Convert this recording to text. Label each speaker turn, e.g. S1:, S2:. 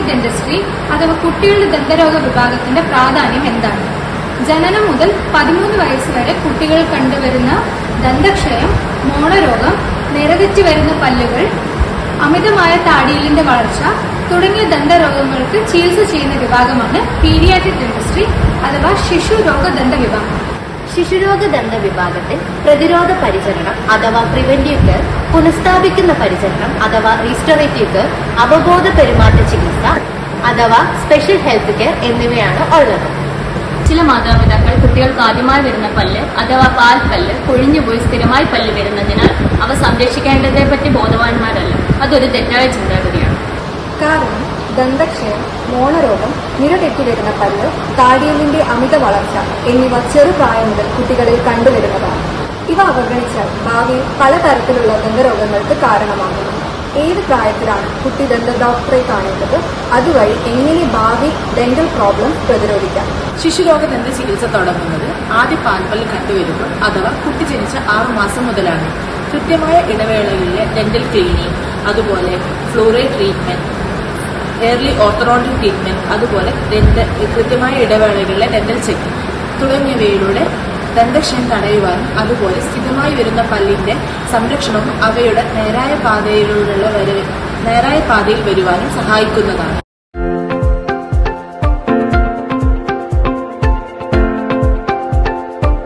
S1: Paediatric dentistry അഥവാ കുട്ടികളുടെ ദന്തരോഗ വിഭാഗത്തിന്റെ പ്രാധാന്യം എന്താണ്? ജനനം മുതൽ 13 വയസ്സ് വരെ കുട്ടികൾ കണ്ടുവരുന്ന ദന്തക്ഷയം, മോണരോഗം, നിറതെറ്റി വരുന്ന പല്ലുകൾ, അമിതമായ താടിയലിന്റെ വളർച്ച തുടങ്ങിയ ദന്തരോഗങ്ങൾക്ക് ചികിത്സ ചെയ്യുന്ന വിഭാഗമാണ് പീഡിയാട്രിക് ഡെന്റിസ്ട്രി അഥവാ ശിശുരോഗ ദന്ത വിഭാഗം.
S2: ശിശുരോഗ ദന്ത വിഭാഗത്തിൽ പ്രതിരോധ പരിചരണം അഥവാ പ്രിവെന്റീവ് കെയർ, പുനഃസ്ഥാപിക്കുന്ന പരിചരണം അഥവാ റീസ്റ്റോറേറ്റീവ് കെയർ, അവബോധ പെരുമാറ്റ ചികിത്സ അഥവാ സ്പെഷ്യൽ ഹെൽത്ത് കെയർ എന്നിവയാണ് ഉള്ളത്.
S3: ചില മാതാപിതാക്കൾ കുട്ടികൾക്ക് ആദ്യമായി വരുന്ന പല്ല് അഥവാ പാൽപ്പല്ല് കൊഴിഞ്ഞുപോയി സ്ഥിരമായി പല്ല് വരുന്നതിനാൽ അവ സംരക്ഷിക്കേണ്ടതിനെ പറ്റി ബോധവാന്മാരല്ല. അതൊരു തെറ്റായ ചിന്താഗതിയാണ്.
S1: കാരണം ദന്തക്ഷയം, മോണരോഗം, നിറതെറ്റി വരുന്ന പല്ല്, താടിയലിന്റെ അമിത വളർച്ച എന്നിവ ചെറുപ്രായം മുതൽ കുട്ടികളിൽ കണ്ടുവരുന്നതാണ്. ഇവ അവഗണിച്ചാൽ ഭാവിയിൽ പലതരത്തിലുള്ള ദന്തരോഗങ്ങൾക്ക് കാരണമാകുന്നു. ഏത് പ്രായത്തിലാണ് കുട്ടി ദന്ത ഡോക്ടറെ കാണേണ്ടത്? അതുവഴി എങ്ങനെ ഭാവി ഡെന്റൽ പ്രോബ്ലം പ്രതിരോധിക്കാം?
S4: ശിശുരോഗ ദന്ത ചികിത്സ തുടങ്ങുന്നത് ആദ്യ പാൽപ്പല്ല് കണ്ടുവരുമ്പോൾ അഥവാ കുട്ടി ജനിച്ച 6 മാസം മുതലാണ്. കൃത്യമായ ഇടവേളകളിലെ ഡെന്റൽ ക്ലീനിങ്, അതുപോലെ fluoride treatment, early orthodontic treatment, അതുപോലെ കൃത്യമായ ഇടവേളകളിലെ ഡെന്റൽ ചെക്കിംഗ് തുടങ്ങിയവയിലൂടെ ദന്തക്ഷയം തടയുവാനും അതുപോലെ സ്ഥിരമായി വരുന്ന പല്ലിന്റെ സംരക്ഷണവും അവയുടെ നേരായ പാതയിൽ വരുവാനും സഹായിക്കുന്നതാണ്.